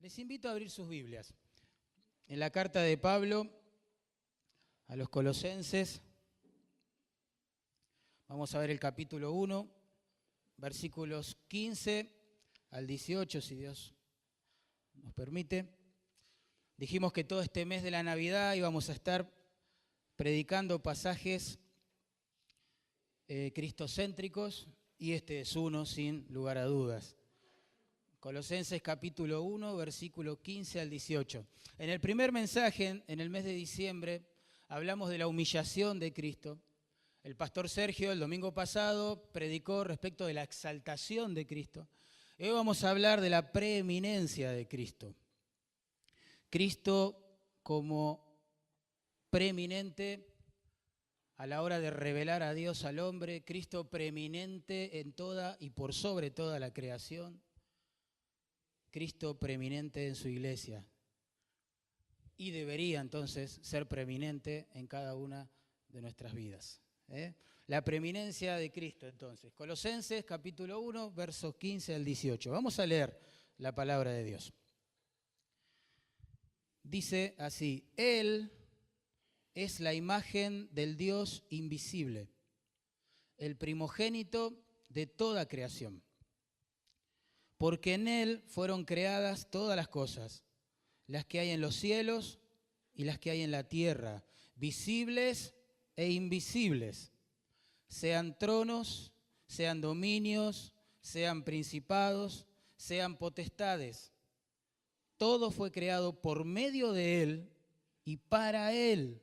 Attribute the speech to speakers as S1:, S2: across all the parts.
S1: Les invito a abrir sus Biblias. En la carta de Pablo a los Colosenses, vamos a ver el capítulo 1, versículos 15 al 18, si Dios nos permite. Dijimos que todo este mes de la Navidad íbamos a estar predicando pasajes cristocéntricos, y este es uno sin lugar a dudas. Colosenses capítulo 1, versículo 15 al 18. En el primer mensaje, en el mes de diciembre, hablamos de la humillación de Cristo. El pastor Sergio el domingo pasado predicó respecto de la exaltación de Cristo. Hoy vamos a hablar de la preeminencia de Cristo. Cristo como preeminente a la hora de revelar a Dios al hombre, Cristo preeminente en toda y por sobre toda la creación, Cristo preeminente en su iglesia, y debería entonces ser preeminente en cada una de nuestras vidas. La preeminencia de Cristo entonces. Colosenses capítulo 1, versos 15 al 18. Vamos a leer la palabra de Dios. Dice así: Él es la imagen del Dios invisible, el primogénito de toda creación. Porque en Él fueron creadas todas las cosas, las que hay en los cielos y las que hay en la tierra, visibles e invisibles, sean tronos, sean dominios, sean principados, sean potestades. Todo fue creado por medio de Él y para Él.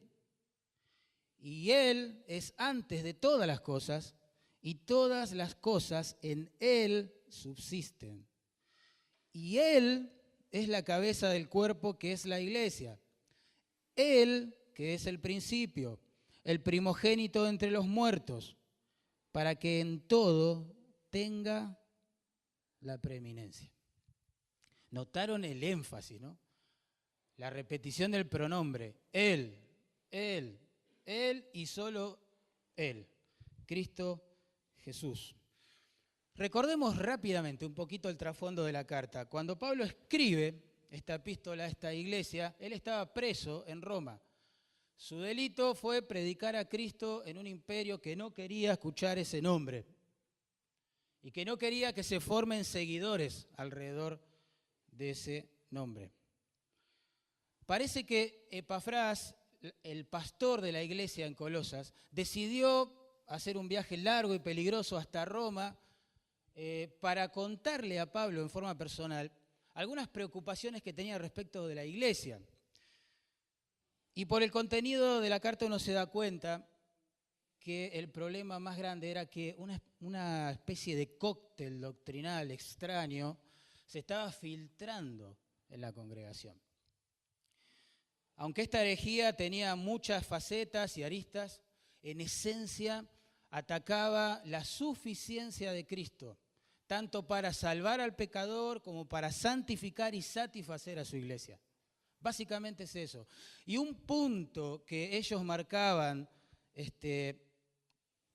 S1: Y Él es antes de todas las cosas, y todas las cosas en Él subsisten. Y Él es la cabeza del cuerpo, que es la iglesia. Él, que es el principio, el primogénito entre los muertos, para que en todo tenga la preeminencia. ¿Notaron el énfasis, no? La repetición del pronombre. Él, Él, Él y solo Él. Cristo Jesús. Recordemos rápidamente un poquito el trasfondo de la carta. Cuando Pablo escribe esta epístola a esta iglesia, él estaba preso en Roma. Su delito fue predicar a Cristo en un imperio que no quería escuchar ese nombre y que no quería que se formen seguidores alrededor de ese nombre. Parece que Epafrás, el pastor de la iglesia en Colosas, decidió hacer un viaje largo y peligroso hasta Roma para contarle a Pablo en forma personal algunas preocupaciones que tenía respecto de la iglesia. Y por el contenido de la carta uno se da cuenta que el problema más grande era que una especie de cóctel doctrinal extraño se estaba filtrando en la congregación. Aunque esta herejía tenía muchas facetas y aristas, en esencia atacaba la suficiencia de Cristo, tanto para salvar al pecador como para santificar y satisfacer a su iglesia. Básicamente es eso. Y un punto que ellos marcaban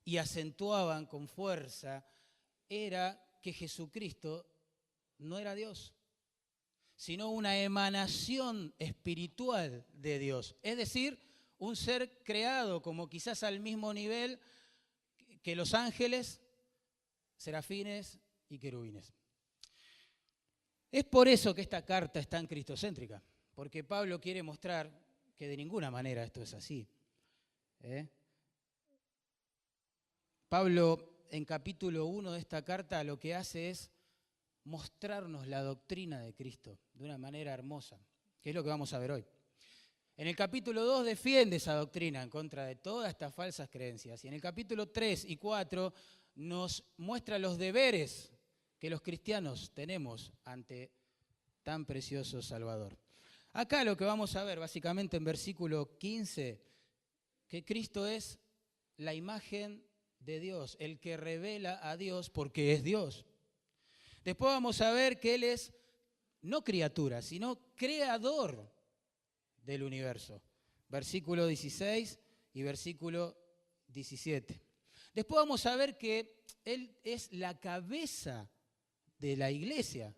S1: y acentuaban con fuerza era que Jesucristo no era Dios, sino una emanación espiritual de Dios. Es decir, un ser creado como quizás al mismo nivel que los ángeles, serafines y querubines. Es por eso que esta carta es tan cristocéntrica, porque Pablo quiere mostrar que de ninguna manera esto es así. Pablo, en capítulo 1 de esta carta, lo que hace es mostrarnos la doctrina de Cristo de una manera hermosa, que es lo que vamos a ver hoy. En el capítulo 2 defiende esa doctrina en contra de todas estas falsas creencias. Y en el capítulo 3 y 4 nos muestra los deberes que los cristianos tenemos ante tan precioso Salvador. Acá lo que vamos a ver básicamente en versículo 15, que Cristo es la imagen de Dios, el que revela a Dios porque es Dios. Después vamos a ver que Él es no criatura, sino creador del universo. Versículo 16 y versículo 17. Después vamos a ver que Él es la cabeza de la iglesia.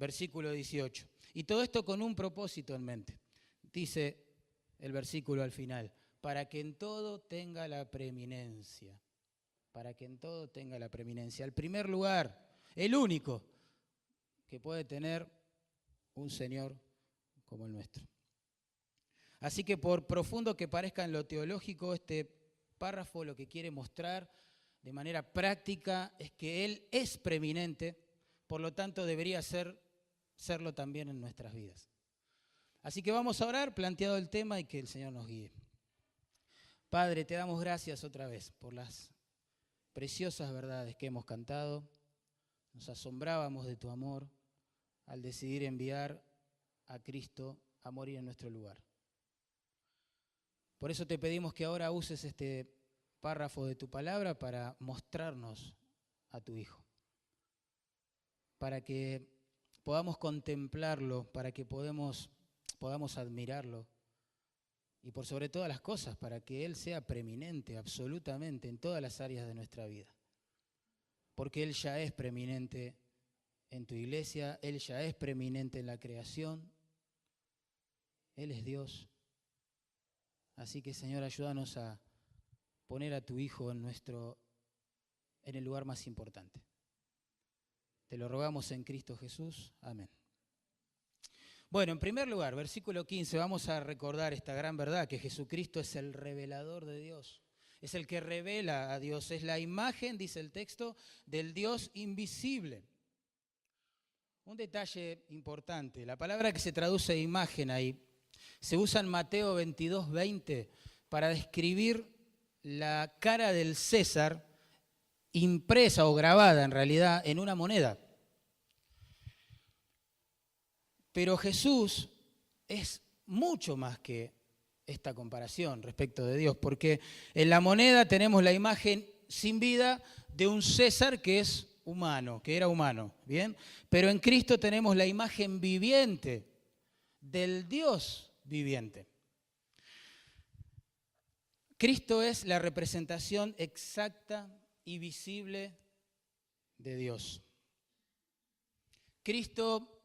S1: versículo 18. Y todo esto con un propósito en mente. Dice el versículo al final, para que en todo tenga la preeminencia. Para que en todo tenga la preeminencia. El primer lugar, el único que puede tener un Señor como el nuestro. Así que por profundo que parezca en lo teológico, este párrafo lo que quiere mostrar de manera práctica es que Él es preeminente, por lo tanto debería serlo también en nuestras vidas. Así que vamos a orar, planteado el tema, y que el Señor nos guíe. Padre, te damos gracias otra vez por las preciosas verdades que hemos cantado. Nos asombrábamos de tu amor al decidir enviar a Cristo a morir en nuestro lugar. Por eso te pedimos que ahora uses este párrafo de tu palabra para mostrarnos a tu Hijo, para que podamos contemplarlo, para que podamos admirarlo y por sobre todas las cosas, para que Él sea preeminente absolutamente en todas las áreas de nuestra vida. Porque Él ya es preeminente en tu iglesia, Él ya es preeminente en la creación, Él es Dios. Así que, Señor, ayúdanos a poner a tu Hijo en el lugar más importante. Te lo rogamos en Cristo Jesús. Amén. Bueno, en primer lugar, versículo 15, vamos a recordar esta gran verdad, que Jesucristo es el revelador de Dios. Es el que revela a Dios, es la imagen, dice el texto, del Dios invisible. Un detalle importante, la palabra que se traduce imagen ahí, se usa en Mateo 22:20 para describir la cara del César impresa o grabada en realidad en una moneda. Pero Jesús es mucho más que esta comparación respecto de Dios, porque en la moneda tenemos la imagen sin vida de un César que es humano, que era humano, ¿bien? Pero en Cristo tenemos la imagen viviente del Dios viviente. Cristo es la representación exacta y visible de Dios. Cristo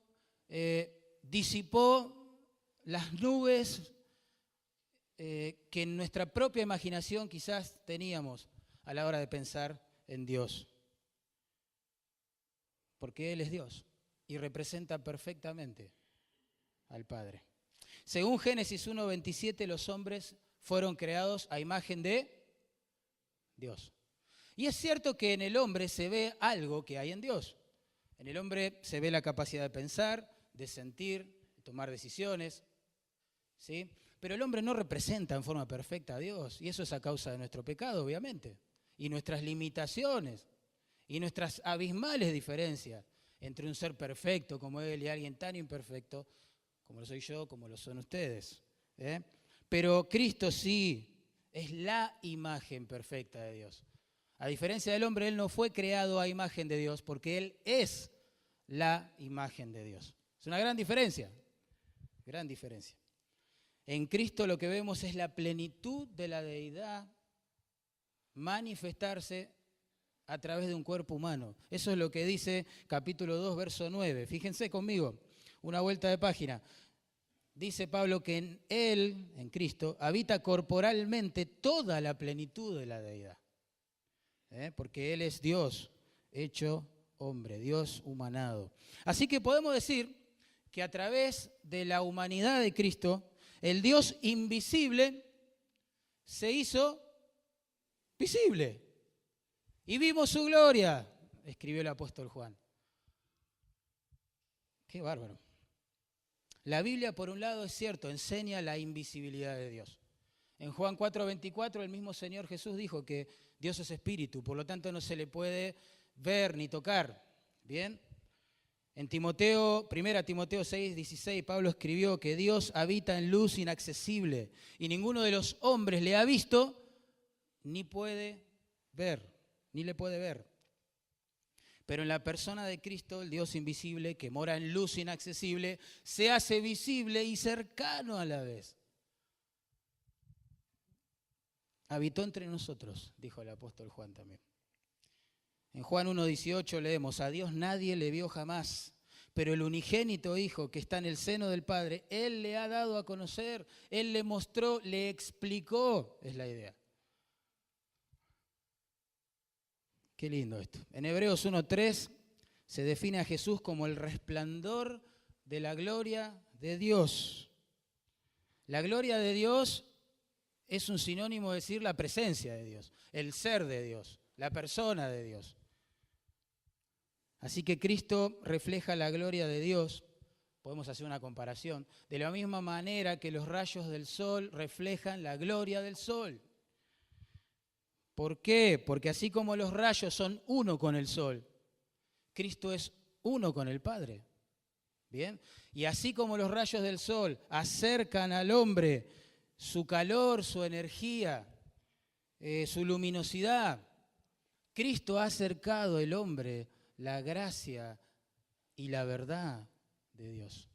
S1: disipó las nubes que en nuestra propia imaginación quizás teníamos a la hora de pensar en Dios. Porque Él es Dios y representa perfectamente al Padre. Según Génesis 1:27, los hombres fueron creados a imagen de Dios. Y es cierto que en el hombre se ve algo que hay en Dios. En el hombre se ve la capacidad de pensar, de sentir, de tomar decisiones, ¿sí? Pero el hombre no representa en forma perfecta a Dios, y eso es a causa de nuestro pecado, obviamente, y nuestras limitaciones, y nuestras abismales diferencias entre un ser perfecto como Él y alguien tan imperfecto como lo soy yo, como lo son ustedes. Pero Cristo sí es la imagen perfecta de Dios. A diferencia del hombre, Él no fue creado a imagen de Dios, porque Él es la imagen de Dios. Es una gran diferencia, gran diferencia. En Cristo lo que vemos es la plenitud de la deidad manifestarse a través de un cuerpo humano. Eso es lo que dice capítulo 2, verso 9. Fíjense conmigo, una vuelta de página. Dice Pablo que en Él, en Cristo, habita corporalmente toda la plenitud de la deidad. Porque Él es Dios hecho hombre, Dios humanado. Así que podemos decir que a través de la humanidad de Cristo, el Dios invisible se hizo visible. Y vimos su gloria, escribió el apóstol Juan. Qué bárbaro. La Biblia, por un lado, es cierto, enseña la invisibilidad de Dios. En Juan 4:24, el mismo Señor Jesús dijo que Dios es espíritu, por lo tanto no se le puede ver ni tocar. ¿Bien? En 1 Timoteo 6:16, Pablo escribió que Dios habita en luz inaccesible y ninguno de los hombres le ha visto ni puede ver, ni le puede ver. Pero en la persona de Cristo, el Dios invisible, que mora en luz inaccesible, se hace visible y cercano a la vez. Habitó entre nosotros, dijo el apóstol Juan también. En Juan 1:18 leemos, a Dios nadie le vio jamás, Pero el unigénito Hijo que está en el seno del Padre, Él le ha dado a conocer, Él le mostró, le explicó, es la idea. Qué lindo esto. En Hebreos 1:3 se define a Jesús como el resplandor de la gloria de Dios. La gloria de Dios es un sinónimo de decir la presencia de Dios, el ser de Dios, la persona de Dios. Así que Cristo refleja la gloria de Dios. Podemos hacer una comparación. De la misma manera que los rayos del sol reflejan la gloria del sol. ¿Por qué? Porque así como los rayos son uno con el sol, Cristo es uno con el Padre. ¿Bien? Y así como los rayos del sol acercan al hombre su calor, su energía, su luminosidad, Cristo ha acercado al hombre la gracia y la verdad de Dios.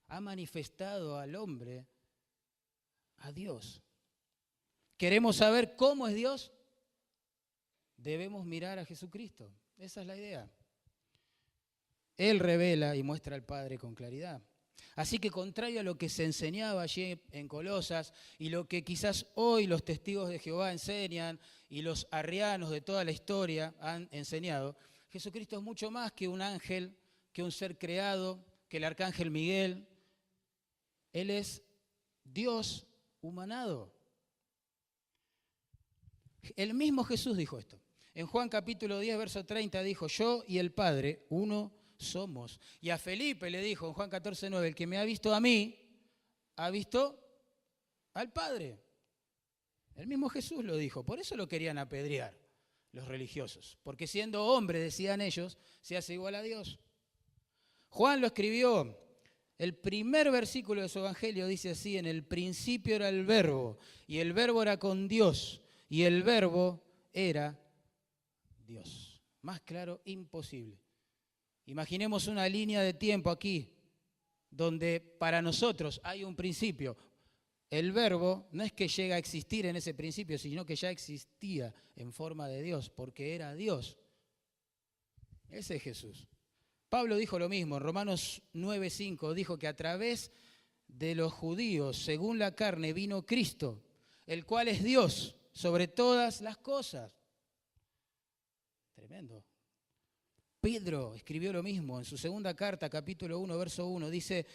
S1: Ha manifestado al hombre a Dios. ¿Queremos saber cómo es Dios? Debemos mirar a Jesucristo. Esa es la idea. Él revela y muestra al Padre con claridad. Así que contrario a lo que se enseñaba allí en Colosas y lo que quizás hoy los testigos de Jehová enseñan y los arrianos de toda la historia han enseñado, Jesucristo es mucho más que un ángel, que un ser creado, que el arcángel Miguel. Él es Dios humanado. El mismo Jesús dijo esto. En Juan capítulo 10, verso 30 dijo, yo y el Padre, uno somos. Y a Felipe le dijo en Juan 14:9, el que me ha visto a mí, ha visto al Padre. El mismo Jesús lo dijo, por eso lo querían apedrear los religiosos, porque siendo hombre, decían ellos, se hace igual a Dios. Juan lo escribió, el primer versículo de su evangelio dice así, en el principio era el verbo, y el verbo era con Dios, y el verbo era Dios. Más claro, imposible. Imaginemos una línea de tiempo aquí, donde para nosotros hay un principio. El verbo no es que llega a existir en ese principio, sino que ya existía en forma de Dios, porque era Dios. Ese es Jesús. Pablo dijo lo mismo, en Romanos 9:5, dijo que a través de los judíos, según la carne, vino Cristo, el cual es Dios sobre todas las cosas. Tremendo. Pedro escribió lo mismo en su segunda carta, capítulo 1, verso 1, dice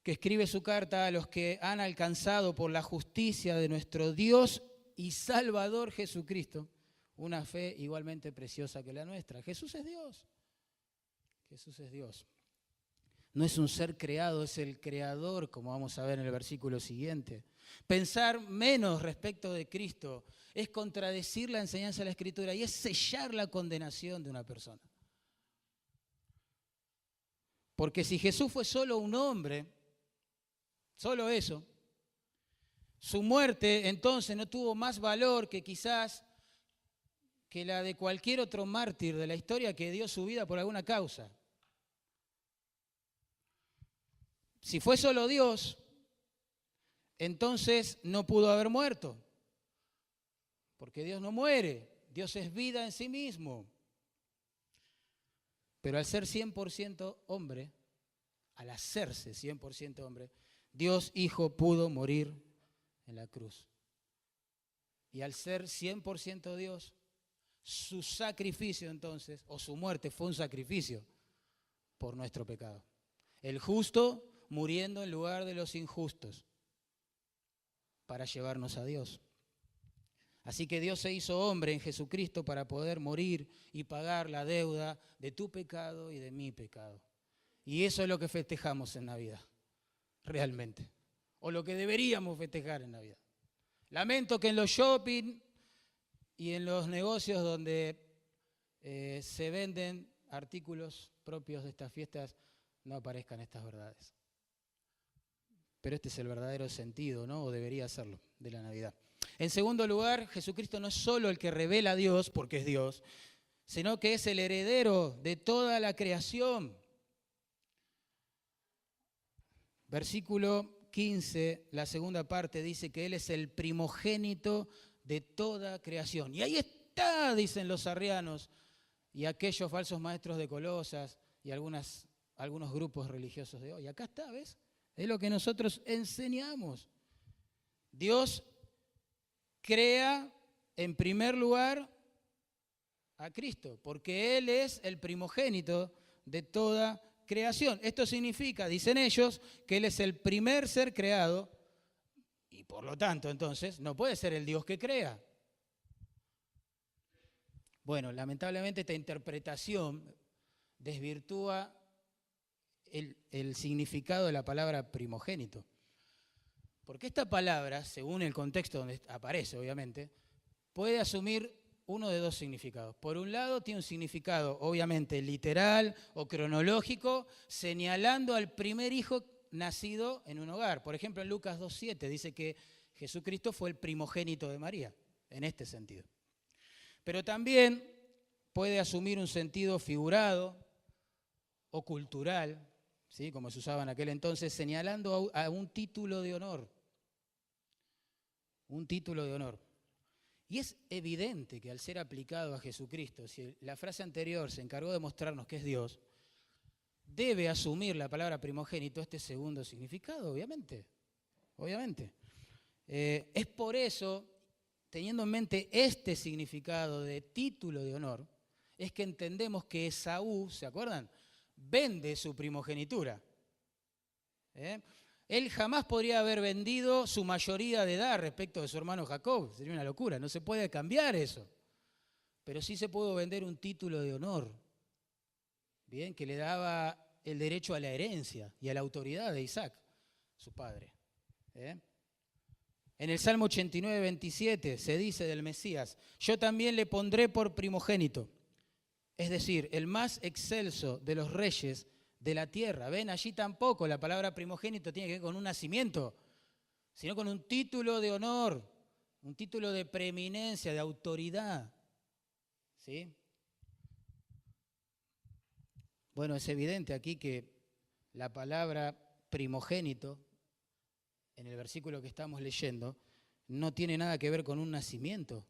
S1: que escribe su carta a los que han alcanzado por la justicia de nuestro Dios y Salvador Jesucristo una fe igualmente preciosa que la nuestra. Jesús es Dios. Jesús es Dios. No es un ser creado, es el creador, como vamos a ver en el versículo siguiente. Pensar menos respecto de Cristo es contradecir la enseñanza de la Escritura y es sellar la condenación de una persona. Porque si Jesús fue solo un hombre, solo eso, su muerte entonces no tuvo más valor que quizás que la de cualquier otro mártir de la historia que dio su vida por alguna causa. Si fue solo Dios, entonces no pudo haber muerto, porque Dios no muere, Dios es vida en sí mismo. Pero al ser 100% hombre, al hacerse 100% hombre, Dios Hijo pudo morir en la cruz. Y al ser 100% Dios, su sacrificio entonces, o su muerte fue un sacrificio por nuestro pecado. El justo muriendo en lugar de los injustos para llevarnos a Dios. Así que Dios se hizo hombre en Jesucristo para poder morir y pagar la deuda de tu pecado y de mi pecado. Y eso es lo que festejamos en Navidad, realmente. O lo que deberíamos festejar en Navidad. Lamento que en los shopping y en los negocios donde se venden artículos propios de estas fiestas no aparezcan estas verdades. Pero este es el verdadero sentido, ¿no? O debería serlo, de la Navidad. En segundo lugar, Jesucristo no es solo el que revela a Dios, porque es Dios, sino que es el heredero de toda la creación. Versículo 15, la segunda parte, dice que Él es el primogénito de toda creación. Y ahí está, dicen los arrianos y aquellos falsos maestros de Colosas y algunas algunos grupos religiosos de hoy. Acá está, ¿ves? Es lo que nosotros enseñamos. Dios crea en primer lugar a Cristo, porque Él es el primogénito de toda creación. Esto significa, dicen ellos, que Él es el primer ser creado y por lo tanto, entonces, no puede ser el Dios que crea. Bueno, lamentablemente esta interpretación desvirtúa el significado de la palabra primogénito. Porque esta palabra, según el contexto donde aparece, obviamente, puede asumir uno de dos significados. Por un lado, tiene un significado, obviamente, literal o cronológico, señalando al primer hijo nacido en un hogar. Por ejemplo, en Lucas 2:7 dice que Jesucristo fue el primogénito de María, en este sentido. Pero también puede asumir un sentido figurado o cultural, ¿sí?, como se usaba en aquel entonces, señalando a un título de honor. Un título de honor. Y es evidente que al ser aplicado a Jesucristo, si la frase anterior se encargó de mostrarnos que es Dios, debe asumir la palabra primogénito este segundo significado, obviamente. Obviamente. Es por eso, teniendo en mente este significado de título de honor, es que entendemos que Esaú, ¿se acuerdan?, vende su primogenitura. Él jamás podría haber vendido su mayoría de edad respecto de su hermano Jacob. Sería una locura, no se puede cambiar eso. Pero sí se pudo vender un título de honor, bien, que le daba el derecho a la herencia y a la autoridad de Isaac, su padre. En el Salmo 89, 27 se dice del Mesías: yo también le pondré por primogénito, es decir, el más excelso de los reyes de la tierra. Ven, allí tampoco la palabra primogénito tiene que ver con un nacimiento, sino con un título de honor, un título de preeminencia, de autoridad. ¿Sí? Bueno, es evidente aquí que la palabra primogénito, en el versículo que estamos leyendo, no tiene nada que ver con un nacimiento,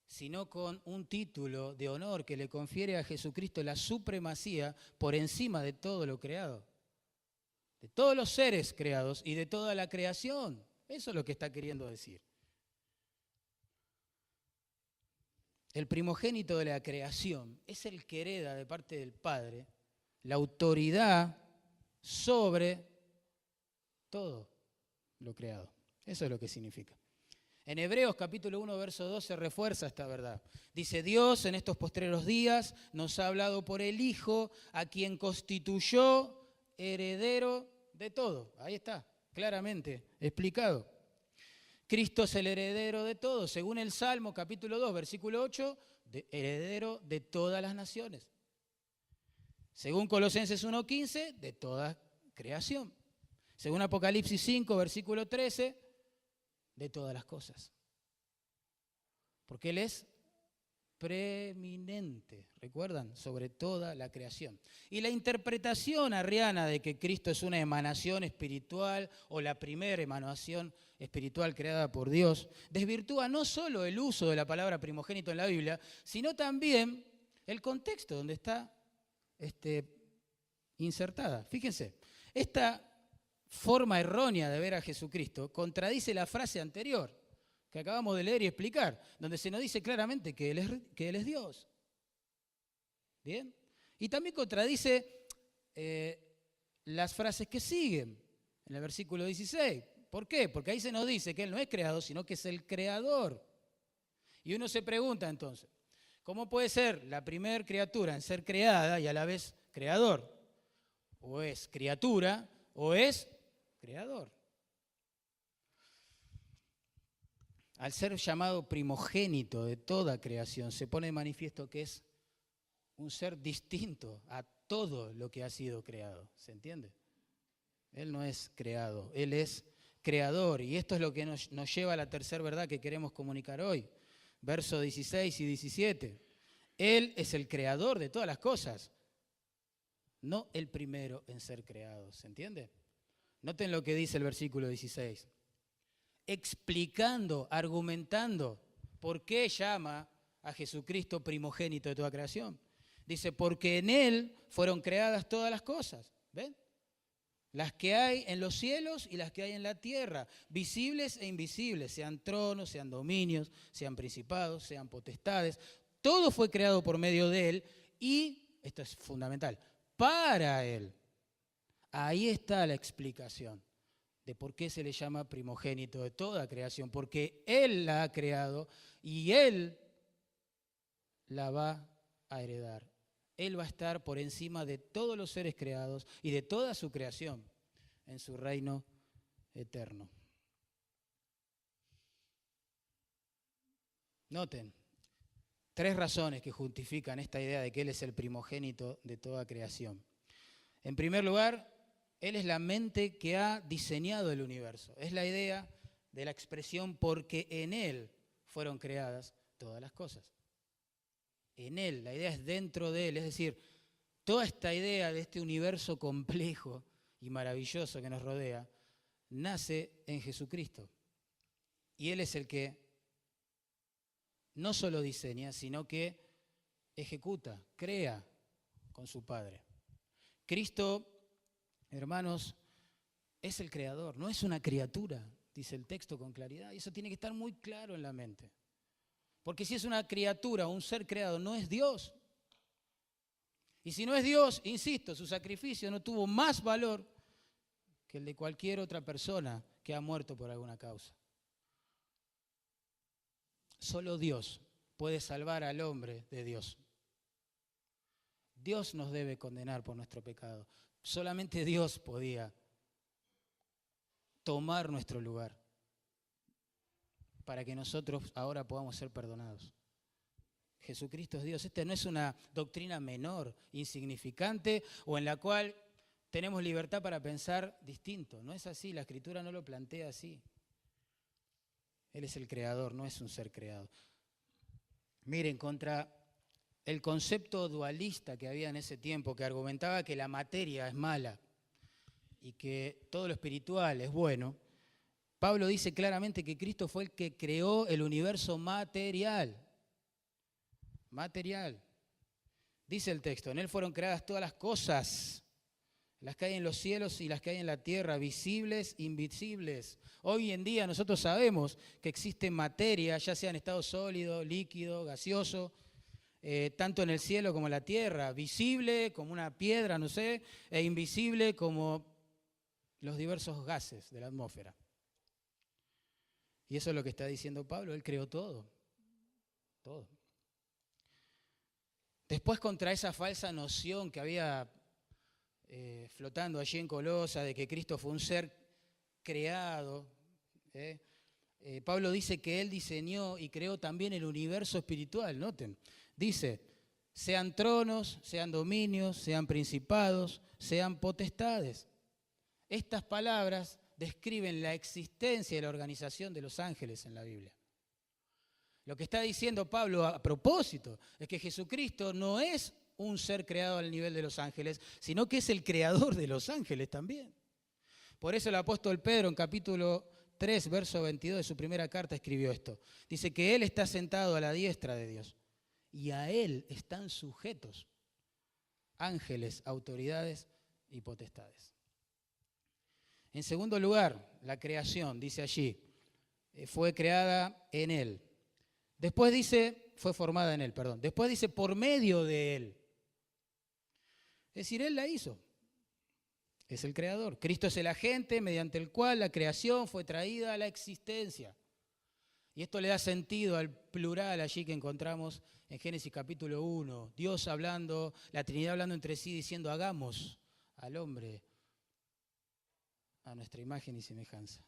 S1: sino con un título de honor que le confiere a Jesucristo la supremacía por encima de todo lo creado, de todos los seres creados y de toda la creación. Eso es lo que está queriendo decir. El primogénito de la creación es el que hereda de parte del Padre la autoridad sobre todo lo creado. Eso es lo que significa. En Hebreos capítulo 1, verso 2 se refuerza esta verdad. Dice: Dios en estos postreros días nos ha hablado por el Hijo, a quien constituyó heredero de todo. Ahí está, claramente explicado. Cristo es el heredero de todo, según el Salmo capítulo 2, versículo 8, heredero de todas las naciones. Según Colosenses 1:15, de toda creación. Según Apocalipsis 5, versículo 13, de todas las cosas. Porque Él es preeminente, ¿recuerdan?, sobre toda la creación. Y la interpretación arriana de que Cristo es una emanación espiritual o la primera emanación espiritual creada por Dios, desvirtúa no solo el uso de la palabra primogénito en la Biblia, sino también el contexto donde está insertada. Fíjense, esta forma errónea de ver a Jesucristo contradice la frase anterior que acabamos de leer y explicar, donde se nos dice claramente que Él es Dios. ¿Bien? Y también contradice las frases que siguen en el versículo 16. ¿Por qué? Porque ahí se nos dice que Él no es creado, sino que es el creador. Y uno se pregunta entonces, ¿cómo puede ser la primera criatura en ser creada y a la vez creador? ¿O es criatura o es creador? Al ser llamado primogénito de toda creación, se pone de manifiesto que es un ser distinto a todo lo que ha sido creado. ¿Se entiende? Él no es creado, Él es creador. Y esto es lo que nos lleva a la tercera verdad que queremos comunicar hoy. Versos 16 y 17. Él es el creador de todas las cosas, no el primero en ser creado. ¿Se entiende? Noten lo que dice el versículo 16. Explicando, argumentando por qué llama a Jesucristo primogénito de toda creación. Dice, porque en Él fueron creadas todas las cosas. ¿Ven? Las que hay en los cielos y las que hay en la tierra, visibles e invisibles, sean tronos, sean dominios, sean principados, sean potestades. Todo fue creado por medio de Él y, esto es fundamental, para Él. Ahí está la explicación de por qué se le llama primogénito de toda creación, porque Él la ha creado y Él la va a heredar. Él va a estar por encima de todos los seres creados y de toda su creación en su reino eterno. Noten, 3 razones que justifican esta idea de que Él es el primogénito de toda creación. En primer lugar, Él es la mente que ha diseñado el universo. Es la idea de la expresión porque en Él fueron creadas todas las cosas. En Él, la idea es dentro de Él, es decir, toda esta idea de este universo complejo y maravilloso que nos rodea, nace en Jesucristo. Y Él es el que no solo diseña, sino que ejecuta, crea con su Padre. Cristo, hermanos, es el creador, no es una criatura, dice el texto con claridad, y eso tiene que estar muy claro en la mente. Porque si es una criatura o un ser creado, no es Dios. Y si no es Dios, insisto, su sacrificio no tuvo más valor que el de cualquier otra persona que ha muerto por alguna causa. Solo Dios puede salvar al hombre de Dios. Dios nos debe condenar por nuestro pecado. Solamente Dios podía tomar nuestro lugar para que nosotros ahora podamos ser perdonados. Jesucristo es Dios. Esta no es una doctrina menor, insignificante, o en la cual tenemos libertad para pensar distinto. No es así, la Escritura no lo plantea así. Él es el creador, no es un ser creado. Miren, contra el concepto dualista que había en ese tiempo, que argumentaba que la materia es mala y que todo lo espiritual es bueno, Pablo dice claramente que Cristo fue el que creó el universo material. Material. Dice el texto, en Él fueron creadas todas las cosas, las que hay en los cielos y las que hay en la tierra, visibles, invisibles. Hoy en día nosotros sabemos que existe materia, ya sea en estado sólido, líquido, gaseoso, tanto en el cielo como en la tierra, visible como una piedra, no sé, e invisible como los diversos gases de la atmósfera. Y eso es lo que está diciendo Pablo, Él creó todo, todo. Después, contra esa falsa noción que había flotando allí en Colosa de que Cristo fue un ser creado, Pablo dice que Él diseñó y creó también el universo espiritual. Noten, dice, sean tronos, sean dominios, sean principados, sean potestades. Estas palabras describen la existencia y la organización de los ángeles en la Biblia. Lo que está diciendo Pablo a propósito es que Jesucristo no es un ser creado al nivel de los ángeles, sino que es el creador de los ángeles también. Por eso el apóstol Pedro en capítulo 3, verso 22 de su primera carta escribió esto. Dice que Él está sentado a la diestra de Dios y a Él están sujetos ángeles, autoridades y potestades. En segundo lugar, la creación, dice allí, fue creada en Él. Después dice, fue formada en Él, perdón. Después dice, por medio de Él. Es decir, Él la hizo. Es el creador. Cristo es el agente mediante el cual la creación fue traída a la existencia. Y esto le da sentido al plural allí que encontramos en Génesis capítulo 1. Dios hablando, la Trinidad hablando entre sí, diciendo, hagamos al hombre a nuestra imagen y semejanza.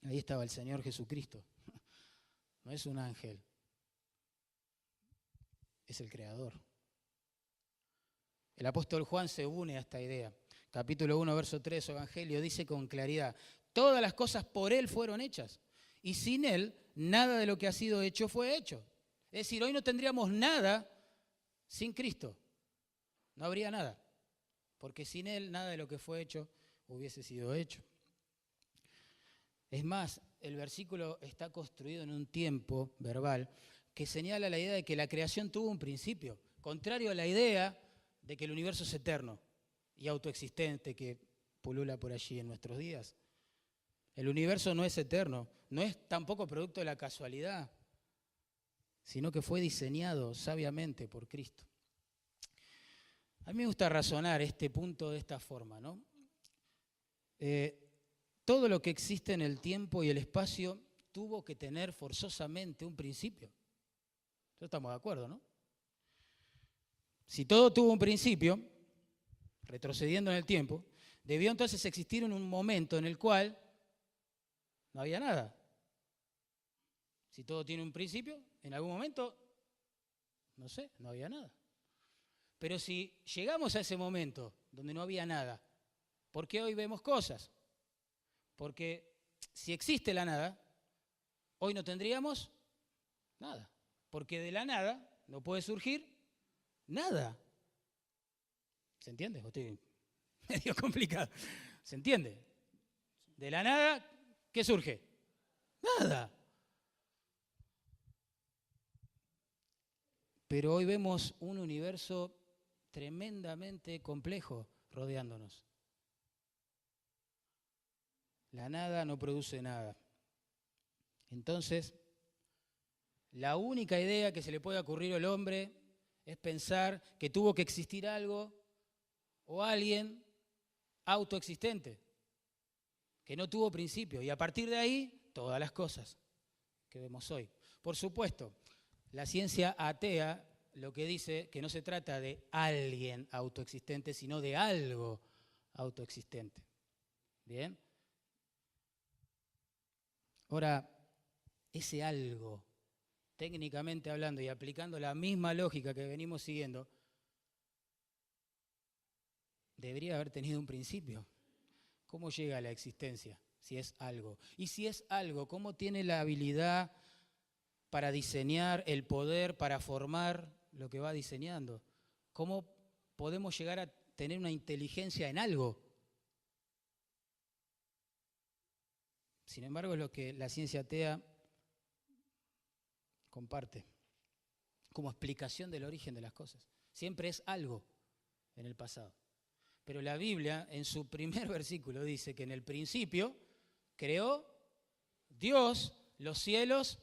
S1: Ahí estaba el Señor Jesucristo. No es un ángel, es el creador. El apóstol Juan se une a esta idea. Capítulo 1, verso 3, su evangelio dice con claridad, todas las cosas por Él fueron hechas y sin Él nada de lo que ha sido hecho fue hecho. Es decir, hoy no tendríamos nada sin Cristo. No habría nada, porque sin Él nada de lo que fue hecho hubiese sido hecho. Es más, el versículo está construido en un tiempo verbal que señala la idea de que la creación tuvo un principio. contrario a la idea de que el universo es eterno y autoexistente que pulula por allí en nuestros días. El universo no es eterno, no es tampoco producto de la casualidad, sino que fue diseñado sabiamente por Cristo. A mí me gusta razonar este punto de esta forma, ¿no? Todo lo que existe en el tiempo y el espacio tuvo que tener forzosamente un principio. Estamos de acuerdo, ¿no? Si todo tuvo un principio, retrocediendo en el tiempo, debió entonces existir en un momento en el cual no había nada. Si todo tiene un principio, en algún momento, no sé, no había nada. Pero si llegamos a ese momento donde no había nada, ¿por qué hoy vemos cosas? Porque si existe la nada, hoy no tendríamos nada. Porque de la nada no puede surgir nada. ¿Se entiende? O estoy medio complicado. ¿Se entiende? De la nada, ¿qué surge? Nada. Pero hoy vemos un universo tremendamente complejo rodeándonos. La nada no produce nada. Entonces, la única idea que se le puede ocurrir al hombre es pensar que tuvo que existir algo o alguien autoexistente, que no tuvo principio, y a partir de ahí, todas las cosas que vemos hoy. Por supuesto, la ciencia atea lo que dice que no se trata de alguien autoexistente, sino de algo autoexistente. ¿Bien? Ahora, ese algo, técnicamente hablando y aplicando la misma lógica que venimos siguiendo, debería haber tenido un principio. ¿Cómo llega a la existencia si es algo? Y si es algo, ¿cómo tiene la habilidad para diseñar, el poder para formar lo que va diseñando? ¿Cómo podemos llegar a tener una inteligencia en algo? Sin embargo, es lo que la ciencia atea comparte como explicación del origen de las cosas. Siempre es algo en el pasado. Pero la Biblia, en su primer versículo, dice que en el principio creó Dios los cielos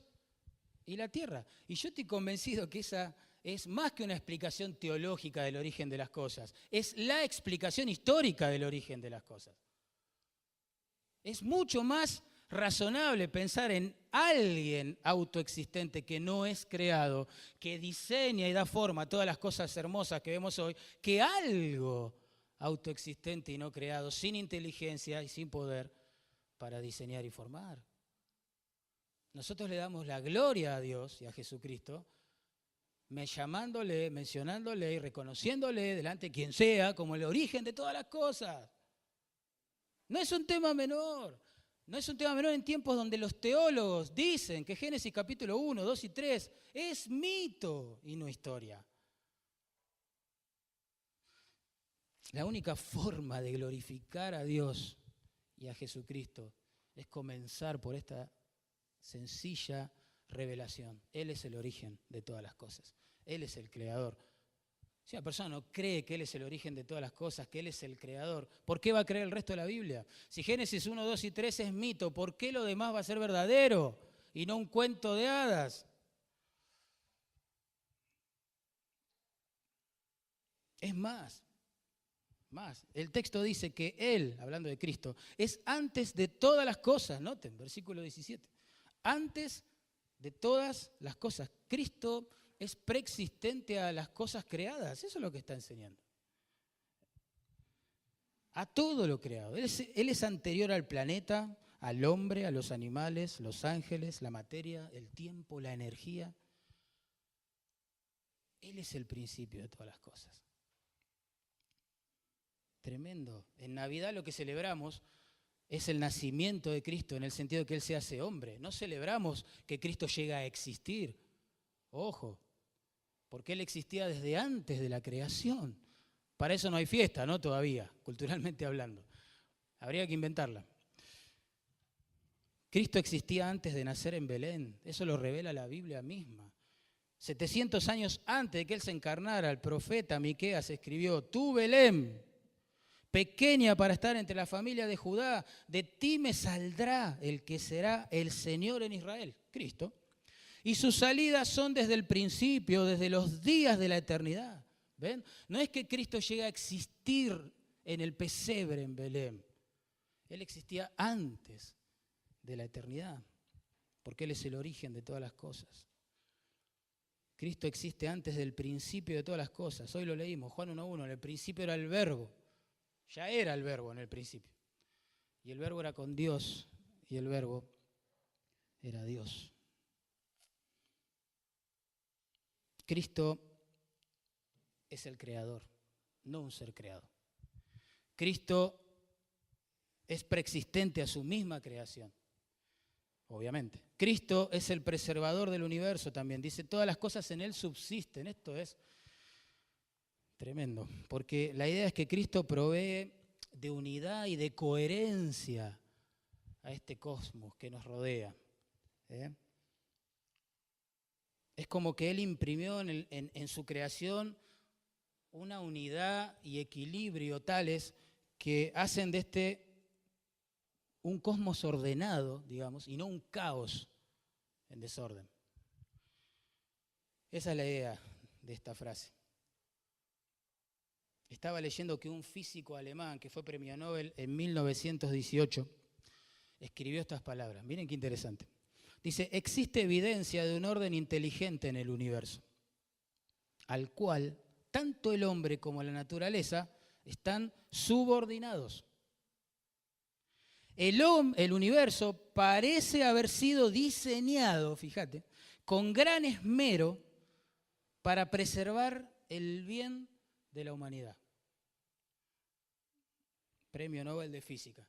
S1: y la tierra. Y yo estoy convencido que esa es más que una explicación teológica del origen de las cosas. Es la explicación histórica del origen de las cosas. Es mucho más razonable pensar en alguien autoexistente que no es creado, que diseña y da forma a todas las cosas hermosas que vemos hoy, que algo autoexistente y no creado, sin inteligencia y sin poder para diseñar y formar. Nosotros le damos la gloria a Dios y a Jesucristo, llamándole, mencionándole y reconociéndole delante de quien sea como el origen de todas las cosas. No es un tema menor. No es un tema menor en tiempos donde los teólogos dicen que Génesis capítulo 1, 2 y 3 es mito y no historia. La única forma de glorificar a Dios y a Jesucristo es comenzar por esta sencilla revelación. Él es el origen de todas las cosas. Él es el creador. Si una persona no cree que Él es el origen de todas las cosas, que Él es el creador, ¿por qué va a creer el resto de la Biblia? Si Génesis 1, 2 y 3 es mito, ¿por qué lo demás va a ser verdadero y no un cuento de hadas? Es más, el texto dice que Él, hablando de Cristo, es antes de todas las cosas. Noten, versículo 17. Antes de todas las cosas. Cristo es preexistente a las cosas creadas. Eso es lo que está enseñando. A todo lo creado. Él es anterior al planeta, al hombre, a los animales, los ángeles, la materia, el tiempo, la energía. Él es el principio de todas las cosas. Tremendo. En Navidad lo que celebramos es el nacimiento de Cristo en el sentido de que Él se hace hombre. No celebramos que Cristo llega a existir. Ojo, porque Él existía desde antes de la creación. Para eso no hay fiesta, ¿no? Todavía, culturalmente hablando. Habría que inventarla. Cristo existía antes de nacer en Belén. Eso lo revela la Biblia misma. 700 años antes de que Él se encarnara, el profeta Miqueas escribió: tú, Belén, pequeña para estar entre la familia de Judá, de ti me saldrá el que será el Señor en Israel, Cristo. Y sus salidas son desde el principio, desde los días de la eternidad. ¿Ven? No es que Cristo llegue a existir en el pesebre en Belén. Él existía antes de la eternidad, porque Él es el origen de todas las cosas. Cristo existe antes del principio de todas las cosas. Hoy lo leímos, Juan 1:1, en el principio era el Verbo. Ya era el Verbo en el principio. Y el Verbo era con Dios, y el Verbo era Dios. Cristo es el creador, no un ser creado. Cristo es preexistente a su misma creación, obviamente. Cristo es el preservador del universo también. Dice, todas las cosas en Él subsisten. Esto es tremendo, porque la idea es que Cristo provee de unidad y de coherencia a este cosmos que nos rodea. Es como que Él imprimió en su creación una unidad y equilibrio tales que hacen de este un cosmos ordenado, digamos, y no un caos en desorden. Esa es la idea de esta frase. Estaba leyendo que un físico alemán que fue premio Nobel en 1918 escribió estas palabras. Miren qué interesante. Dice, existe evidencia de un orden inteligente en el universo, al cual tanto el hombre como la naturaleza están subordinados. El universo parece haber sido diseñado, fíjate, con gran esmero para preservar el bien de la humanidad. Premio Nobel de Física.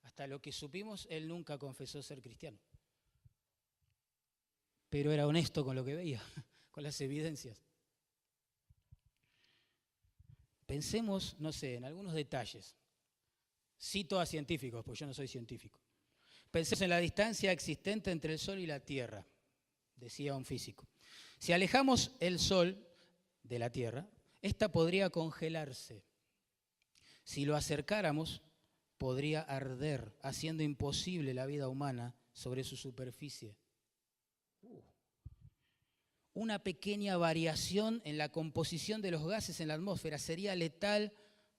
S1: Hasta lo que supimos, él nunca confesó ser cristiano. Pero era honesto con lo que veía, con las evidencias. Pensemos, no sé, en algunos detalles. Cito a científicos, pues yo no soy científico. Pensemos en la distancia existente entre el Sol y la Tierra, decía un físico. Si alejamos el Sol de la Tierra, esta podría congelarse. Si lo acercáramos, podría arder, haciendo imposible la vida humana sobre su superficie. Una pequeña variación en la composición de los gases en la atmósfera sería letal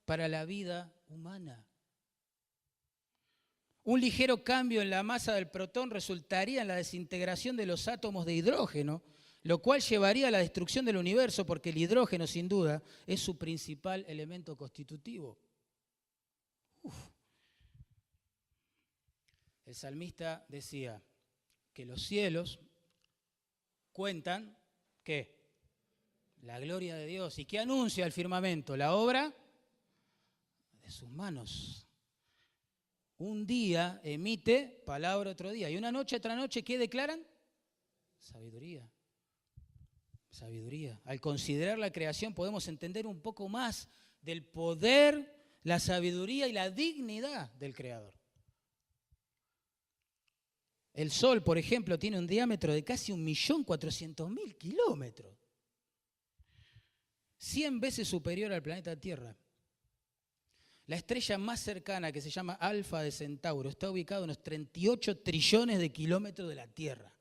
S1: para la vida humana. Un ligero cambio en la masa del protón resultaría en la desintegración de los átomos de hidrógeno, lo cual llevaría a la destrucción del universo, porque el hidrógeno, sin duda, es su principal elemento constitutivo. El salmista decía que los cielos cuentan, ¿qué? La gloria de Dios. ¿Y qué anuncia el firmamento? La obra de sus manos. Un día emite palabra otro día. Y una noche otra noche, ¿qué declaran? Sabiduría. Sabiduría. Al considerar la creación podemos entender un poco más del poder, la sabiduría y la dignidad del Creador. El Sol, por ejemplo, tiene un diámetro de casi 1.400.000 kilómetros. 100 veces superior al planeta Tierra. La estrella más cercana, que se llama Alfa de Centauro, está ubicada a unos 38 trillones de kilómetros de la Tierra.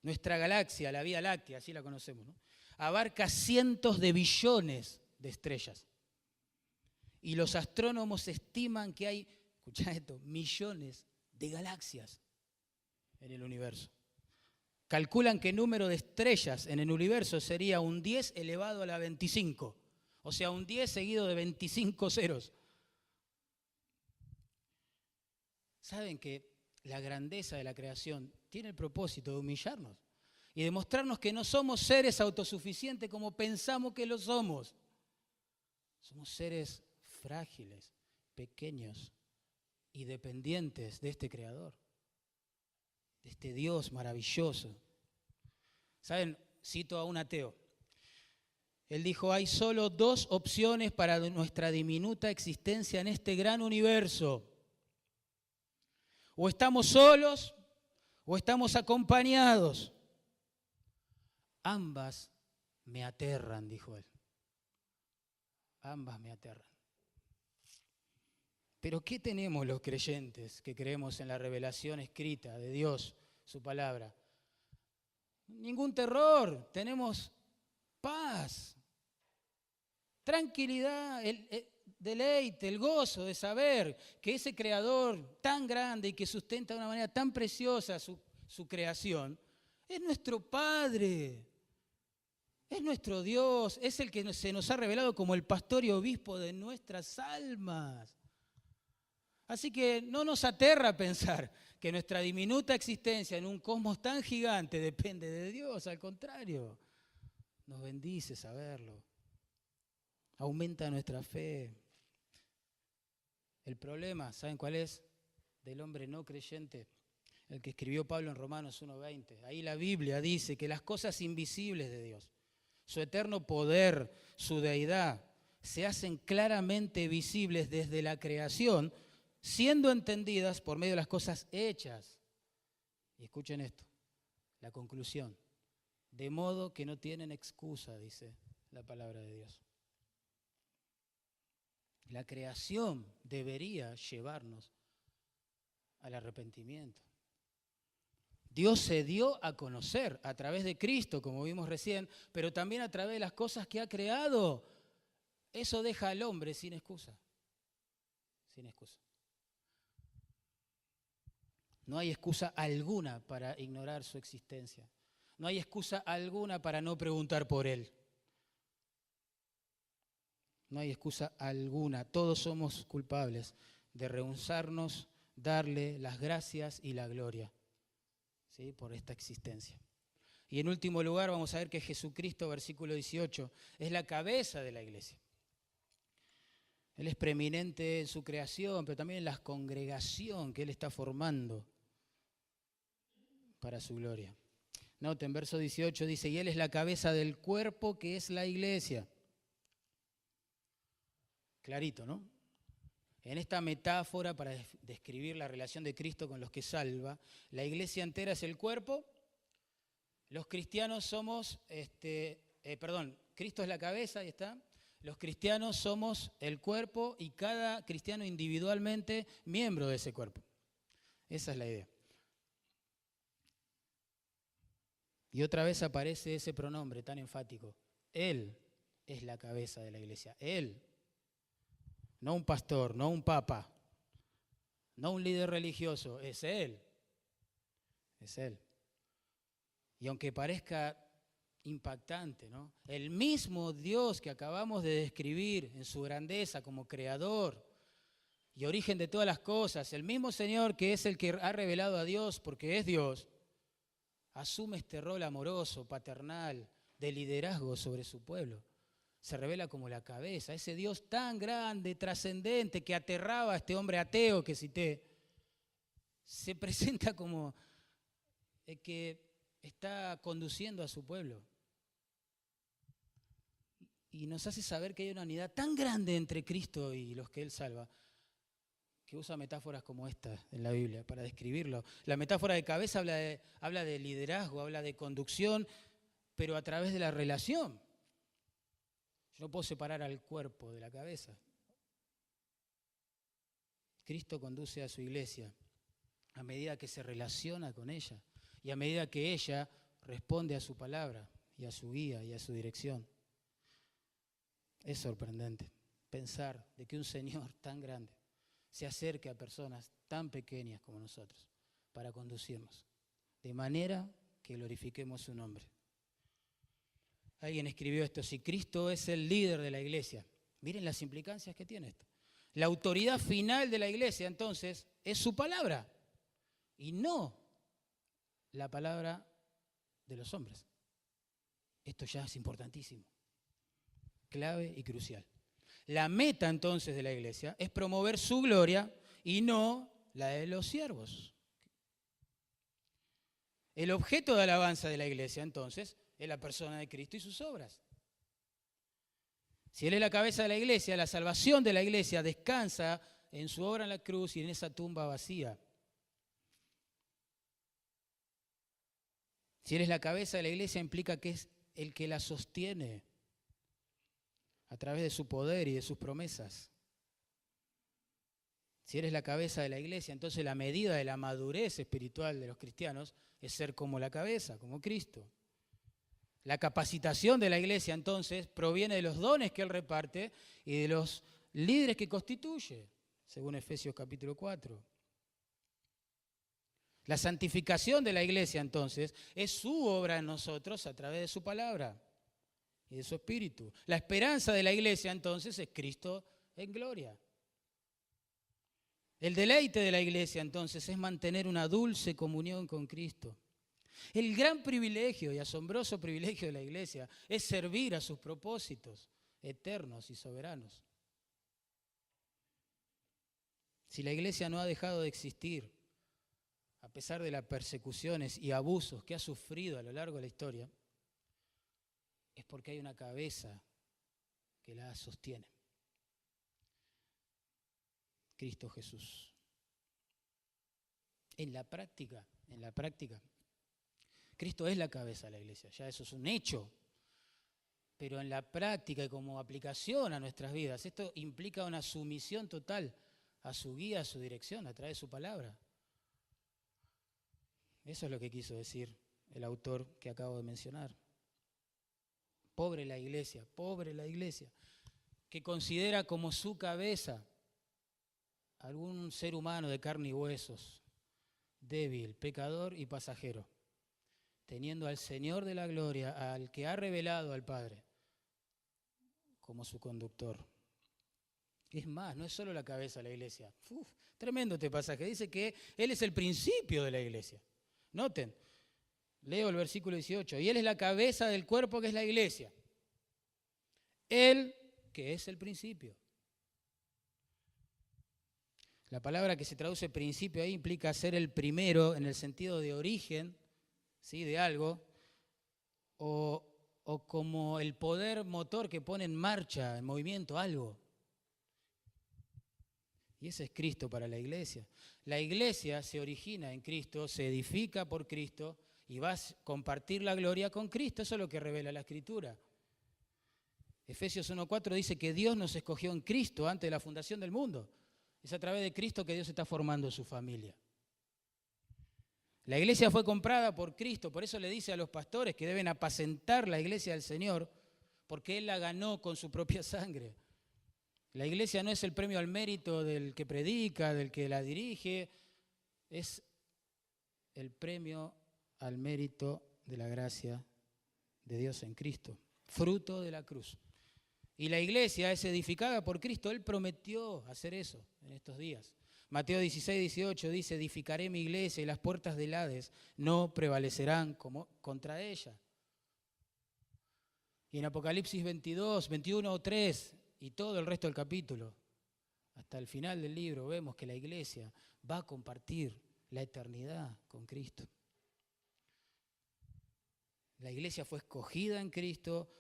S1: Nuestra galaxia, la Vía Láctea, así la conocemos, ¿no? Abarca cientos de billones de estrellas. Y los astrónomos estiman que hay, escuchá esto, millones de galaxias en el universo. Calculan que el número de estrellas en el universo sería un 10 elevado a la 25. O sea, un 10 seguido de 25 ceros. ¿Saben que la grandeza de la creación tiene el propósito de humillarnos y de mostrarnos que no somos seres autosuficientes como pensamos que lo somos? Somos seres frágiles, pequeños y dependientes de este Creador, de este Dios maravilloso. ¿Saben? Cito a un ateo. Él dijo, hay solo dos opciones para nuestra diminuta existencia en este gran universo. O estamos solos o estamos acompañados. Ambas me aterran, dijo él. Ambas me aterran. Pero ¿qué tenemos los creyentes que creemos en la revelación escrita de Dios, su palabra? Ningún terror, tenemos paz, tranquilidad, el deleite, el gozo de saber que ese Creador tan grande y que sustenta de una manera tan preciosa su creación, es nuestro Padre, es nuestro Dios, es el que se nos ha revelado como el pastor y obispo de nuestras almas. Así que no nos aterra pensar que nuestra diminuta existencia en un cosmos tan gigante depende de Dios, al contrario, nos bendice saberlo, aumenta nuestra fe. El problema, ¿saben cuál es? Del hombre no creyente, el que escribió Pablo en Romanos 1:20. Ahí la Biblia dice que las cosas invisibles de Dios, su eterno poder, su deidad, se hacen claramente visibles desde la creación, siendo entendidas por medio de las cosas hechas. Y escuchen esto, la conclusión. De modo que no tienen excusa, dice la palabra de Dios. La creación debería llevarnos al arrepentimiento. Dios se dio a conocer a través de Cristo, como vimos recién, pero también a través de las cosas que ha creado. Eso deja al hombre sin excusa. Sin excusa. No hay excusa alguna para ignorar su existencia. No hay excusa alguna para no preguntar por Él. No hay excusa alguna. Todos somos culpables de rehusarnos, darle las gracias y la gloria, ¿sí?, por esta existencia. Y en último lugar vamos a ver que Jesucristo, versículo 18, es la cabeza de la iglesia. Él es preeminente en su creación, pero también en la congregación que Él está formando para su gloria. Noten, verso 18 dice, y Él es la cabeza del cuerpo que es la iglesia. Clarito, ¿no? En esta metáfora para describir la relación de Cristo con los que salva, la iglesia entera es el cuerpo, los cristianos somos, Cristo es la cabeza, ahí está, los cristianos somos el cuerpo y cada cristiano individualmente miembro de ese cuerpo. Esa es la idea. Y otra vez aparece ese pronombre tan enfático. Él es la cabeza de la iglesia. Él. No un pastor, no un papa, no un líder religioso. Es Él. Es Él. Y aunque parezca impactante, ¿no?, el mismo Dios que acabamos de describir en su grandeza como creador y origen de todas las cosas, el mismo Señor que es el que ha revelado a Dios porque es Dios, asume este rol amoroso, paternal, de liderazgo sobre su pueblo. Se revela como la cabeza, ese Dios tan grande, trascendente, que aterraba a este hombre ateo que cité, se presenta como el que está conduciendo a su pueblo. Y nos hace saber que hay una unidad tan grande entre Cristo y los que Él salva, que usa metáforas como esta en la Biblia para describirlo. La metáfora de cabeza habla de liderazgo, habla de conducción, pero a través de la relación. Yo no puedo separar al cuerpo de la cabeza. Cristo conduce a su iglesia a medida que se relaciona con ella y a medida que ella responde a su palabra y a su guía y a su dirección. Es sorprendente pensar de que un Señor tan grande se acerque a personas tan pequeñas como nosotros para conducirnos, de manera que glorifiquemos su nombre. Alguien escribió esto, si Cristo es el líder de la iglesia, miren las implicancias que tiene esto. La autoridad final de la iglesia, entonces, es su palabra y no la palabra de los hombres. Esto ya es importantísimo, clave y crucial. La meta, entonces, de la iglesia es promover su gloria y no la de los siervos. El objeto de alabanza de la iglesia, entonces, es la persona de Cristo y sus obras. Si Él es la cabeza de la iglesia, la salvación de la iglesia descansa en su obra en la cruz y en esa tumba vacía. Si Él es la cabeza de la iglesia, implica que es el que la sostiene a través de su poder y de sus promesas. Si eres la cabeza de la iglesia, entonces la medida de la madurez espiritual de los cristianos es ser como la cabeza, como Cristo. La capacitación de la iglesia, entonces, proviene de los dones que Él reparte y de los líderes que constituye, según Efesios capítulo 4. La santificación de la iglesia, entonces, es su obra en nosotros a través de su palabra y de su espíritu. La esperanza de la iglesia, entonces, es Cristo en gloria. El deleite de la iglesia, entonces, es mantener una dulce comunión con Cristo. El gran privilegio y asombroso privilegio de la iglesia es servir a sus propósitos eternos y soberanos. Si la iglesia no ha dejado de existir, a pesar de las persecuciones y abusos que ha sufrido a lo largo de la historia, es porque hay una cabeza que la sostiene. Cristo Jesús. En la práctica, Cristo es la cabeza de la iglesia, ya eso es un hecho. Pero en la práctica y como aplicación a nuestras vidas, esto implica una sumisión total a su guía, a su dirección, a través de su palabra. Eso es lo que quiso decir el autor que acabo de mencionar. Pobre la iglesia, que considera como su cabeza algún ser humano de carne y huesos, débil, pecador y pasajero, teniendo al Señor de la gloria, al que ha revelado al Padre, como su conductor. Es más, no es solo la cabeza de la iglesia. Tremendo este pasaje. Dice que Él es el principio de la iglesia. Noten, leo el versículo 18. Y Él es la cabeza del cuerpo que es la iglesia. Él que es el principio. La palabra que se traduce principio ahí implica ser el primero en el sentido de origen, ¿sí?, de algo, o como el poder motor que pone en marcha, en movimiento algo. Y ese es Cristo para la iglesia. La iglesia se origina en Cristo, se edifica por Cristo y va a compartir la gloria con Cristo. Eso es lo que revela la Escritura. Efesios 1:4 dice que Dios nos escogió en Cristo antes de la fundación del mundo. Es a través de Cristo que Dios está formando su familia. La iglesia fue comprada por Cristo, por eso le dice a los pastores que deben apacentar la iglesia del Señor, porque Él la ganó con su propia sangre. La iglesia no es el premio al mérito del que predica, del que la dirige, es el premio al mérito de la gracia de Dios en Cristo, fruto de la cruz. Y la iglesia es edificada por Cristo. Él prometió hacer eso en estos días. Mateo 16:18 dice, edificaré mi iglesia y las puertas del Hades no prevalecerán contra ella. Y en Apocalipsis 22, 21:3 y todo el resto del capítulo, hasta el final del libro, vemos que la iglesia va a compartir la eternidad con Cristo. La iglesia fue escogida en Cristo,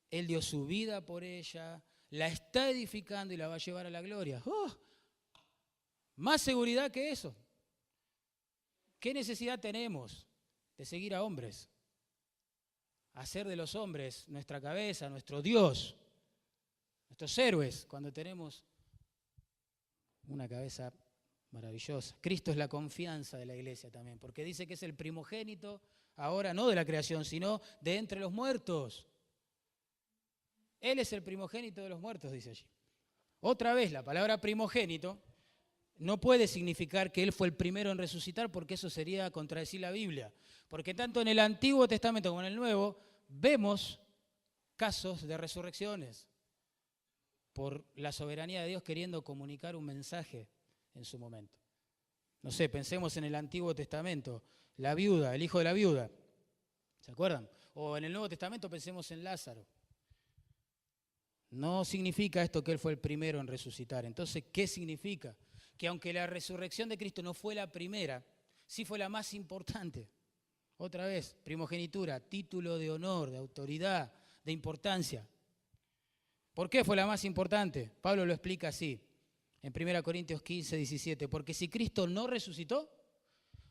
S1: Él dio su vida por ella, la está edificando y la va a llevar a la gloria. Más seguridad que eso. ¿Qué necesidad tenemos de seguir a hombres? Hacer de los hombres nuestra cabeza, nuestro Dios, nuestros héroes, cuando tenemos una cabeza maravillosa. Cristo es la confianza de la iglesia también, porque dice que es el primogénito, ahora no de la creación, sino de entre los muertos. Él es el primogénito de los muertos, dice allí. Otra vez, la palabra primogénito no puede significar que Él fue el primero en resucitar, porque eso sería contradecir la Biblia. Porque tanto en el Antiguo Testamento como en el Nuevo vemos casos de resurrecciones por la soberanía de Dios queriendo comunicar un mensaje en su momento. No sé, pensemos en el Antiguo Testamento, la viuda, el hijo de la viuda, ¿se acuerdan? O en el Nuevo Testamento pensemos en Lázaro. No significa esto que Él fue el primero en resucitar. Entonces, ¿qué significa? Que aunque la resurrección de Cristo no fue la primera, sí fue la más importante. Otra vez, primogenitura, título de honor, de autoridad, de importancia. ¿Por qué fue la más importante? Pablo lo explica así, en 1 Corintios 15, 17. Porque si Cristo no resucitó,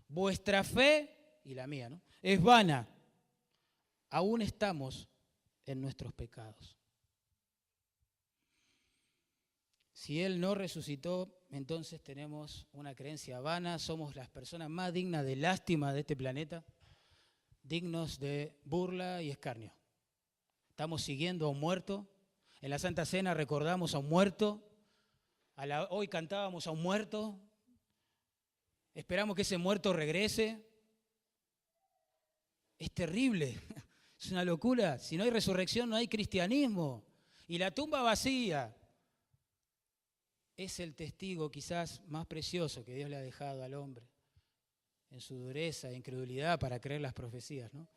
S1: vuestra fe, y la mía, ¿no?, es vana. aún estamos en nuestros pecados. Si Él no resucitó, entonces tenemos una creencia vana, somos las personas más dignas de lástima de este planeta, dignos de burla y escarnio. Estamos siguiendo a un muerto, en la Santa Cena recordamos a un muerto, hoy cantábamos a un muerto, esperamos que ese muerto regrese. Es terrible, es una locura. Si no hay resurrección, no hay cristianismo. Y la tumba vacía es el testigo quizás más precioso que Dios le ha dejado al hombre en su dureza e incredulidad para creer las profecías, ¿no?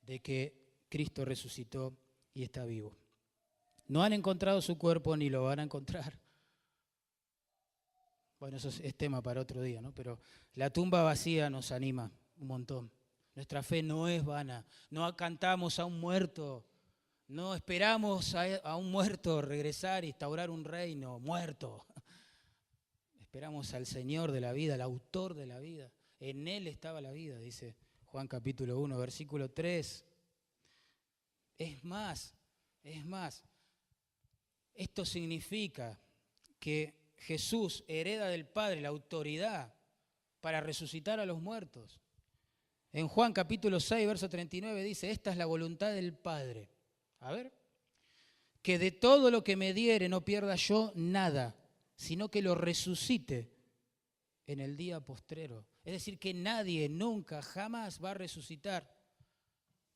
S1: De que Cristo resucitó y está vivo. No han encontrado su cuerpo ni lo van a encontrar. Bueno, eso es tema para otro día, ¿no? Pero la tumba vacía nos anima un montón. Nuestra fe no es vana. No cantamos a un muerto. No esperamos a un muerto regresar y instaurar un reino muerto. Esperamos al Señor de la vida, al autor de la vida. En Él estaba la vida, dice Juan capítulo 1, versículo 3. Es más, esto significa que Jesús hereda del Padre la autoridad para resucitar a los muertos. En Juan capítulo 6, verso 39 dice, esta es la voluntad del Padre. A ver, que de todo lo que me diere no pierda yo nada, sino que lo resucite en el día postrero. Es decir, que nadie nunca, jamás va a resucitar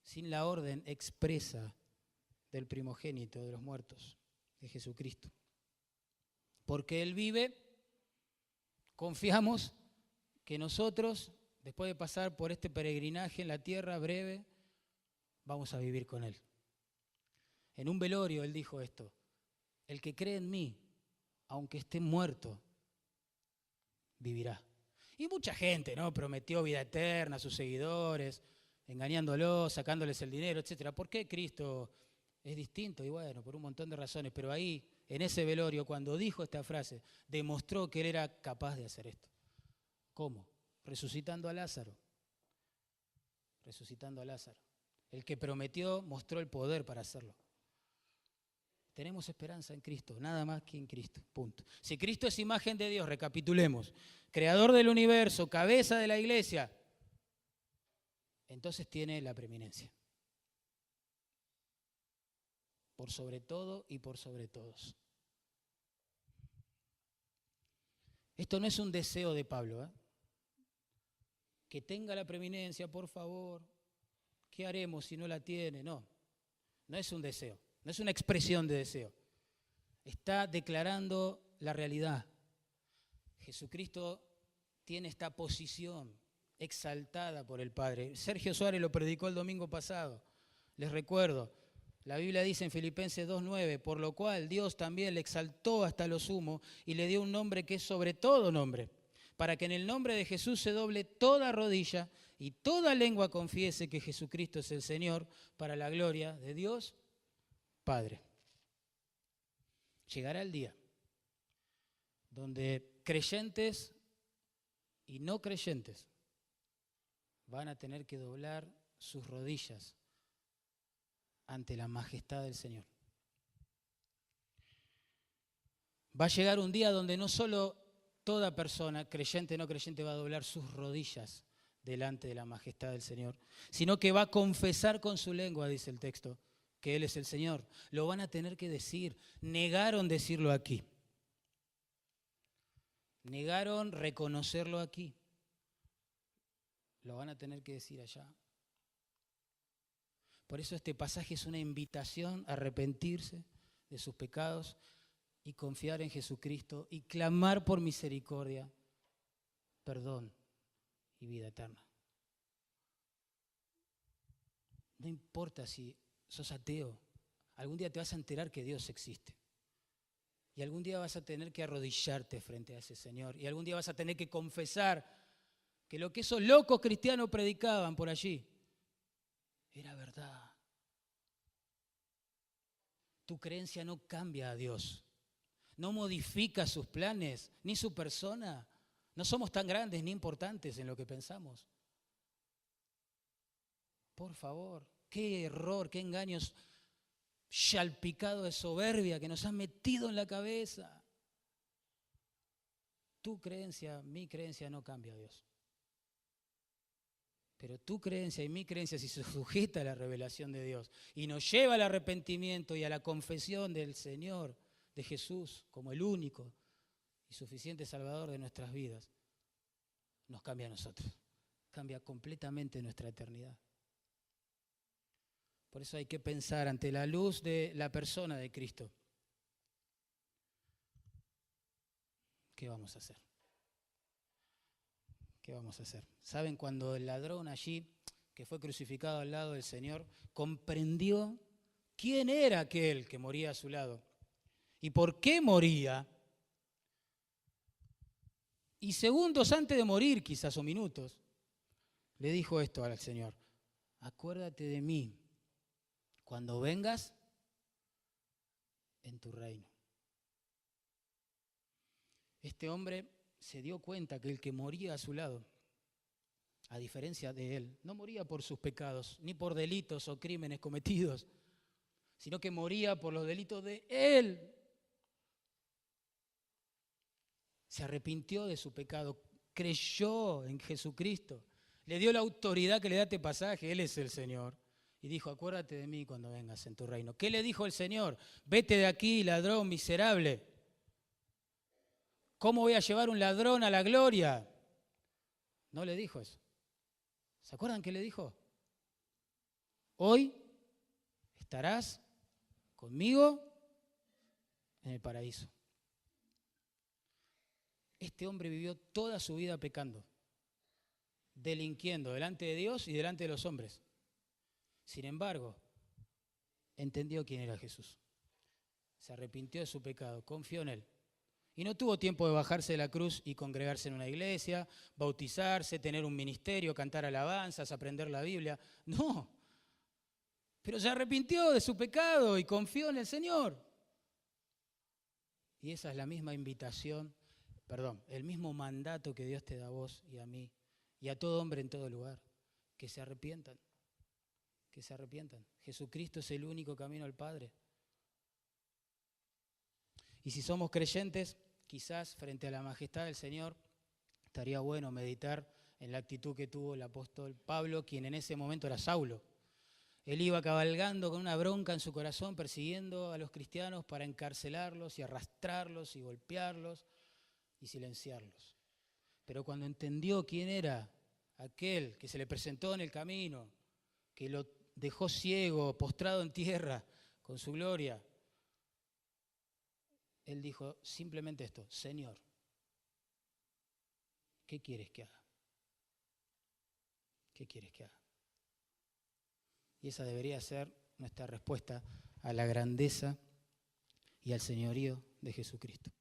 S1: sin la orden expresa del primogénito de los muertos, de Jesucristo. Porque Él vive, confiamos que nosotros, después de pasar por este peregrinaje en la tierra breve, vamos a vivir con Él. En un velorio Él dijo esto, el que cree en mí, aunque esté muerto, vivirá. Y mucha gente, ¿no? Prometió vida eterna a sus seguidores, engañándolos, sacándoles el dinero, etc. ¿Por qué Cristo es distinto? Y bueno, por un montón de razones, pero ahí, en ese velorio, cuando dijo esta frase, demostró que Él era capaz de hacer esto. ¿Cómo? Resucitando a Lázaro. Resucitando a Lázaro. El que prometió mostró el poder para hacerlo. Tenemos esperanza en Cristo, nada más que en Cristo, punto. Si Cristo es imagen de Dios, recapitulemos, creador del universo, cabeza de la iglesia, entonces tiene la preeminencia. Por sobre todo y por sobre todos. Esto no es un deseo de Pablo, ¿eh? Que tenga la preeminencia, por favor. ¿Qué haremos si no la tiene? No, no es un deseo. No es una expresión de deseo. Está declarando la realidad. Jesucristo tiene esta posición exaltada por el Padre. Sergio Suárez lo predicó el domingo pasado. Les recuerdo, la Biblia dice en Filipenses 2:9, por lo cual Dios también le exaltó hasta lo sumo y le dio un nombre que es sobre todo nombre, para que en el nombre de Jesús se doble toda rodilla y toda lengua confiese que Jesucristo es el Señor, para la gloria de Dios Padre. Llegará el día donde creyentes y no creyentes van a tener que doblar sus rodillas ante la majestad del Señor. Va a llegar un día donde no solo toda persona, creyente o no creyente, va a doblar sus rodillas delante de la majestad del Señor, sino que va a confesar con su lengua, dice el texto, que Él es el Señor. Lo van a tener que decir. Negaron decirlo aquí. Negaron reconocerlo aquí. Lo van a tener que decir allá. Por eso este pasaje es una invitación a arrepentirse de sus pecados y confiar en Jesucristo y clamar por misericordia, perdón y vida eterna. No importa si sos ateo, algún día te vas a enterar que Dios existe. Y algún día vas a tener que arrodillarte frente a ese Señor. Y algún día vas a tener que confesar que lo que esos locos cristianos predicaban por allí era verdad. Tu creencia no cambia a Dios. No modifica sus planes, ni su persona. No somos tan grandes ni importantes en lo que pensamos. Por favor, qué error, qué engaños salpicado de soberbia que nos han metido en la cabeza. Tu creencia, mi creencia no cambia a Dios. Pero tu creencia y mi creencia, si se sujeta a la revelación de Dios y nos lleva al arrepentimiento y a la confesión del Señor, de Jesús, como el único y suficiente Salvador de nuestras vidas, nos cambia a nosotros. Cambia completamente nuestra eternidad. Por eso hay que pensar ante la luz de la persona de Cristo. ¿Qué vamos a hacer? ¿Qué vamos a hacer? ¿Saben cuando el ladrón allí, que fue crucificado al lado del Señor, comprendió quién era aquel que moría a su lado y por qué moría? Y segundos antes de morir, quizás, o minutos, le dijo esto al Señor: acuérdate de mí cuando vengas en tu reino. Este hombre se dio cuenta que el que moría a su lado, a diferencia de él, no moría por sus pecados, ni por delitos o crímenes cometidos, sino que moría por los delitos de él. Se arrepintió de su pecado, creyó en Jesucristo, le dio la autoridad que le da este pasaje, Él es el Señor. Y dijo: acuérdate de mí cuando vengas en tu reino. ¿Qué le dijo el Señor? Vete de aquí, ladrón miserable. ¿Cómo voy a llevar un ladrón a la gloria? No le dijo eso. ¿Se acuerdan qué le dijo? Hoy estarás conmigo en el paraíso. Este hombre vivió toda su vida pecando, delinquiendo delante de Dios y delante de los hombres. Sin embargo, entendió quién era Jesús. Se arrepintió de su pecado, confió en Él. Y no tuvo tiempo de bajarse de la cruz y congregarse en una iglesia, bautizarse, tener un ministerio, cantar alabanzas, aprender la Biblia. No, pero se arrepintió de su pecado y confió en el Señor. Y esa es la misma invitación, el mismo mandato que Dios te da a vos y a mí y a todo hombre en todo lugar. Que se arrepientan, que se arrepientan. Jesucristo es el único camino al Padre. Y si somos creyentes, quizás frente a la majestad del Señor, estaría bueno meditar en la actitud que tuvo el apóstol Pablo, quien en ese momento era Saulo. Él iba cabalgando con una bronca en su corazón, persiguiendo a los cristianos para encarcelarlos y arrastrarlos y golpearlos y silenciarlos. Pero cuando entendió quién era aquel que se le presentó en el camino, que lo dejó ciego, postrado en tierra con su gloria, él dijo simplemente esto: Señor, ¿qué quieres que haga? ¿Qué quieres que haga? Y esa debería ser nuestra respuesta a la grandeza y al señorío de Jesucristo.